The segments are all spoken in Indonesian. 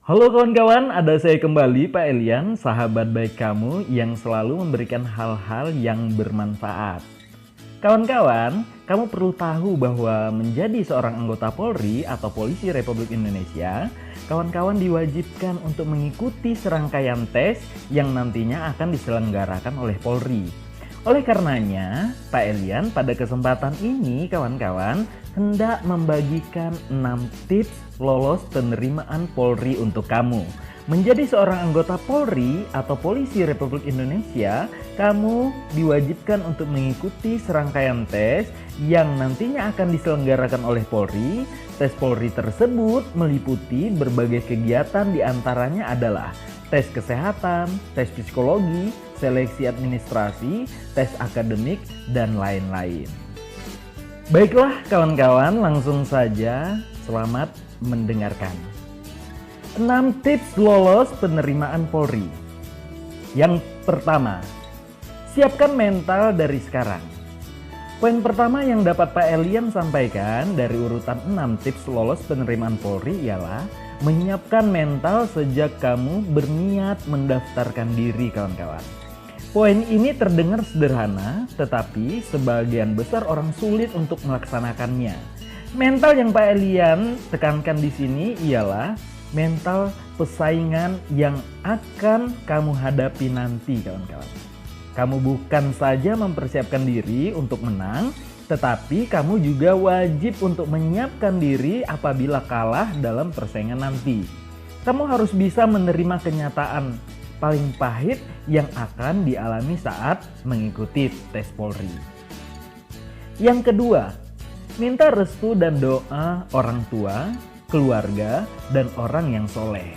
Halo kawan-kawan, ada saya kembali Pak Elian, sahabat baik kamu yang selalu memberikan hal-hal yang bermanfaat. Kawan-kawan, kamu perlu tahu bahwa menjadi seorang anggota Polri atau Polisi Republik Indonesia, kawan-kawan diwajibkan untuk mengikuti serangkaian tes yang nantinya akan diselenggarakan oleh Polri. Oleh karenanya, Pak Elian pada kesempatan ini kawan-kawan hendak membagikan 6 tips lolos penerimaan Polri untuk kamu. Menjadi seorang anggota Polri atau Polisi Republik Indonesia, kamu diwajibkan untuk mengikuti serangkaian tes yang nantinya akan diselenggarakan oleh Polri. Tes Polri tersebut meliputi berbagai kegiatan, diantaranya adalah tes kesehatan, tes psikologi, seleksi administrasi, tes akademik, dan lain-lain. Baiklah kawan-kawan, langsung saja selamat mendengarkan. 6 tips lolos penerimaan Polri. Yang pertama, siapkan mental dari sekarang. Poin pertama yang dapat Pak Elian sampaikan dari urutan 6 tips lolos penerimaan Polri ialah menyiapkan mental sejak kamu berniat mendaftarkan diri kawan-kawan. Poin ini terdengar sederhana, tetapi sebagian besar orang sulit untuk melaksanakannya. Mental yang Pak Elian tekankan di sini ialah mental persaingan yang akan kamu hadapi nanti kawan-kawan. Kamu bukan saja mempersiapkan diri untuk menang, tetapi kamu juga wajib untuk menyiapkan diri apabila kalah dalam persaingan nanti. Kamu harus bisa menerima kenyataan paling pahit yang akan dialami saat mengikuti tes Polri. Yang kedua, minta restu dan doa orang tua, keluarga, dan orang yang soleh.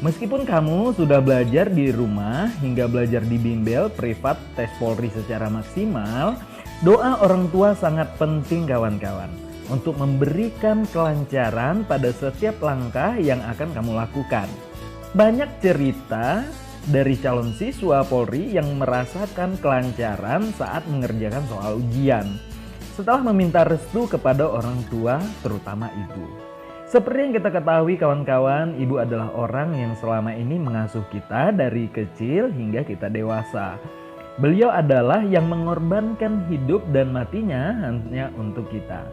Meskipun kamu sudah belajar di rumah hingga belajar di bimbel privat tes Polri secara maksimal, doa orang tua sangat penting kawan-kawan untuk memberikan kelancaran pada setiap langkah yang akan kamu lakukan. Banyak cerita dari calon siswa Polri yang merasakan kelancaran saat mengerjakan soal ujian setelah meminta restu kepada orang tua, terutama ibu. Seperti yang kita ketahui kawan-kawan, ibu adalah orang yang selama ini mengasuh kita dari kecil hingga kita dewasa. Beliau adalah yang mengorbankan hidup dan matinya hanya untuk kita.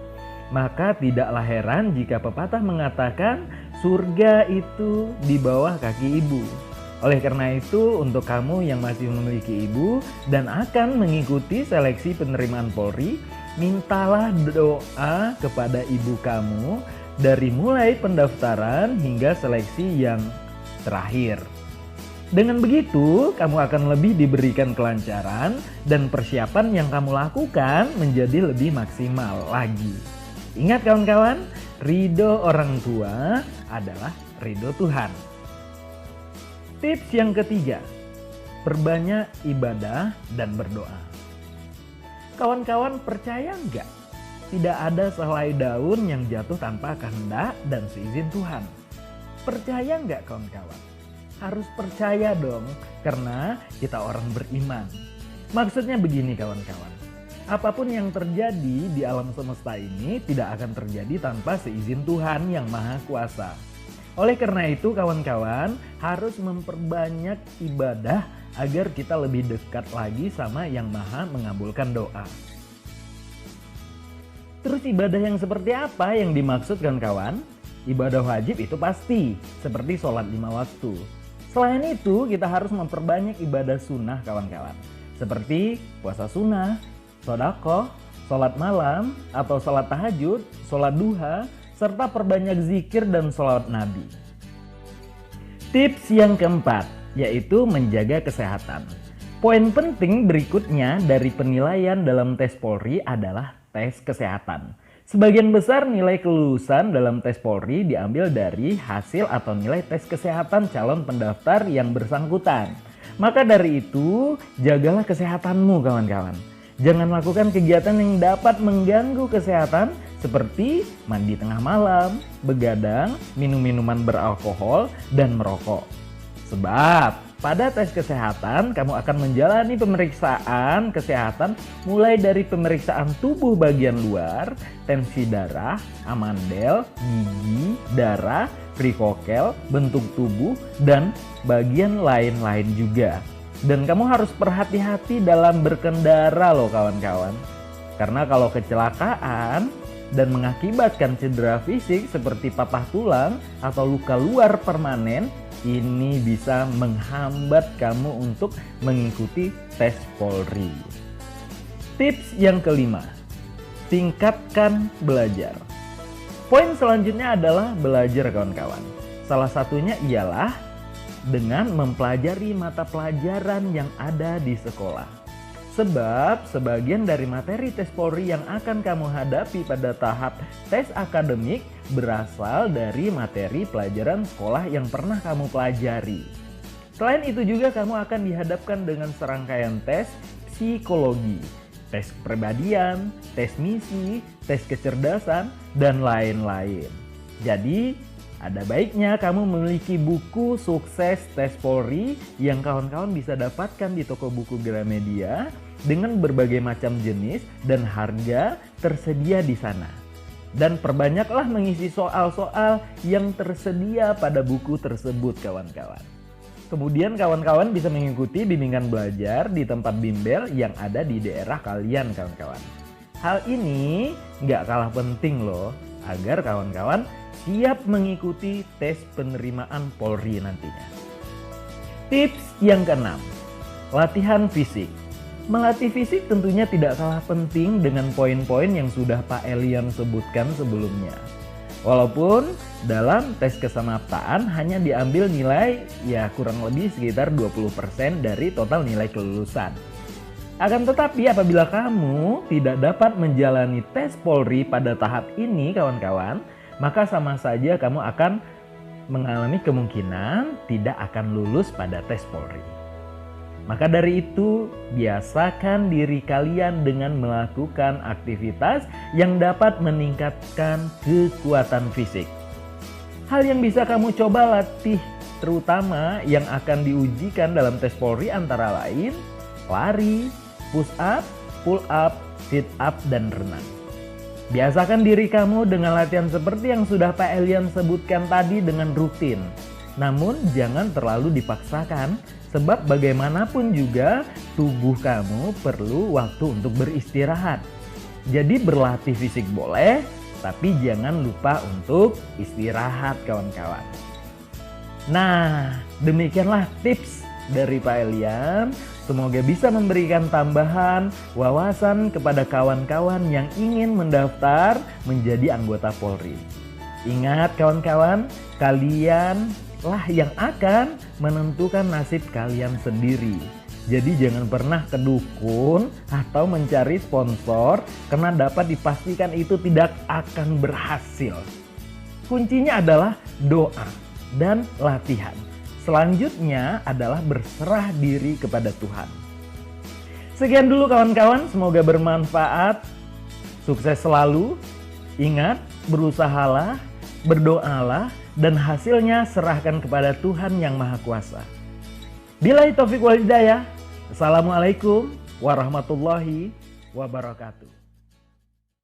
Maka tidaklah heran jika pepatah mengatakan surga itu di bawah kaki ibu. Oleh karena itu, untuk kamu yang masih memiliki ibu dan akan mengikuti seleksi penerimaan Polri, mintalah doa kepada ibu kamu dari mulai pendaftaran hingga seleksi yang terakhir. Dengan begitu, kamu akan lebih diberikan kelancaran dan persiapan yang kamu lakukan menjadi lebih maksimal lagi. Ingat kawan-kawan, ridho orang tua adalah ridho Tuhan. Tips yang ketiga, perbanyak ibadah dan berdoa. Kawan-kawan percaya nggak? Tidak ada sehelai daun yang jatuh tanpa kehendak dan seizin Tuhan. Percaya nggak kawan-kawan? Harus percaya dong, karena kita orang beriman. Maksudnya begini kawan-kawan, apapun yang terjadi di alam semesta ini tidak akan terjadi tanpa seizin Tuhan yang Maha Kuasa. Oleh karena itu kawan-kawan harus memperbanyak ibadah agar kita lebih dekat lagi sama yang Maha mengabulkan doa. Terus ibadah yang seperti apa yang dimaksud kawan-kawan? Ibadah wajib itu pasti, seperti sholat 5 waktu. Selain itu kita harus memperbanyak ibadah sunnah kawan-kawan. Seperti puasa sunnah, shodaqoh, sholat malam atau sholat tahajud, sholat duha, serta perbanyak zikir dan sholawat Nabi. Tips yang keempat, yaitu menjaga kesehatan. Poin penting berikutnya dari penilaian dalam tes Polri adalah tes kesehatan. Sebagian besar nilai kelulusan dalam tes Polri diambil dari hasil atau nilai tes kesehatan calon pendaftar yang bersangkutan. Maka dari itu, jagalah kesehatanmu kawan-kawan. Jangan lakukan kegiatan yang dapat mengganggu kesehatan seperti mandi tengah malam, begadang, minum minuman beralkohol, dan merokok. Sebab pada tes kesehatan kamu akan menjalani pemeriksaan kesehatan mulai dari pemeriksaan tubuh bagian luar, tensi darah, amandel, gigi, darah, prevokel, bentuk tubuh, dan bagian lain-lain juga. Dan kamu harus berhati-hati dalam berkendara loh kawan-kawan. Karena kalau kecelakaan dan mengakibatkan cedera fisik seperti patah tulang atau luka luar permanen, ini bisa menghambat kamu untuk mengikuti tes Polri. Tips yang kelima, tingkatkan belajar. Poin selanjutnya adalah belajar kawan-kawan. Salah satunya ialah dengan mempelajari mata pelajaran yang ada di sekolah. Sebab sebagian dari materi tes Polri yang akan kamu hadapi pada tahap tes akademik berasal dari materi pelajaran sekolah yang pernah kamu pelajari. Selain itu juga kamu akan dihadapkan dengan serangkaian tes psikologi, tes kepribadian, tes misi, tes kecerdasan, dan lain-lain. Jadi, ada baiknya kamu memiliki buku sukses tes Polri yang kawan-kawan bisa dapatkan di toko buku Gramedia dengan berbagai macam jenis dan harga tersedia di sana. Dan perbanyaklah mengisi soal-soal yang tersedia pada buku tersebut kawan-kawan. Kemudian kawan-kawan bisa mengikuti bimbingan belajar di tempat bimbel yang ada di daerah kalian kawan-kawan. Hal ini nggak kalah penting loh agar kawan-kawan siap mengikuti tes penerimaan Polri nantinya. Tips yang keenam, latihan fisik. Melatih fisik tentunya tidak kalah penting dengan poin-poin yang sudah Pak Elian sebutkan sebelumnya. Walaupun dalam tes kesamaptaan hanya diambil nilai ya kurang lebih sekitar 20% dari total nilai kelulusan. Akan tetapi apabila kamu tidak dapat menjalani tes Polri pada tahap ini kawan-kawan, maka sama saja kamu akan mengalami kemungkinan tidak akan lulus pada tes Polri. Maka dari itu, biasakan diri kalian dengan melakukan aktivitas yang dapat meningkatkan kekuatan fisik. Hal yang bisa kamu coba latih, terutama yang akan diujikan dalam tes Polri antara lain lari, push up, pull up, sit up, dan renang. Biasakan diri kamu dengan latihan seperti yang sudah Pak Elian sebutkan tadi dengan rutin. Namun jangan terlalu dipaksakan sebab bagaimanapun juga tubuh kamu perlu waktu untuk beristirahat. Jadi berlatih fisik boleh, tapi jangan lupa untuk istirahat kawan-kawan. Nah, demikianlah tips dari Pak Elian. Semoga bisa memberikan tambahan wawasan kepada kawan-kawan yang ingin mendaftar menjadi anggota Polri. Ingat kawan-kawan, kalianlah yang akan menentukan nasib kalian sendiri. Jadi jangan pernah kedukun atau mencari sponsor karena dapat dipastikan itu tidak akan berhasil. Kuncinya adalah doa dan latihan. Selanjutnya adalah berserah diri kepada Tuhan. Sekian dulu kawan-kawan, semoga bermanfaat. Sukses selalu. Ingat, berusahalah, berdoalah, dan hasilnya serahkan kepada Tuhan yang Maha Kuasa. Billahi taufiq wal hidayah. Assalamualaikum warahmatullahi wabarakatuh.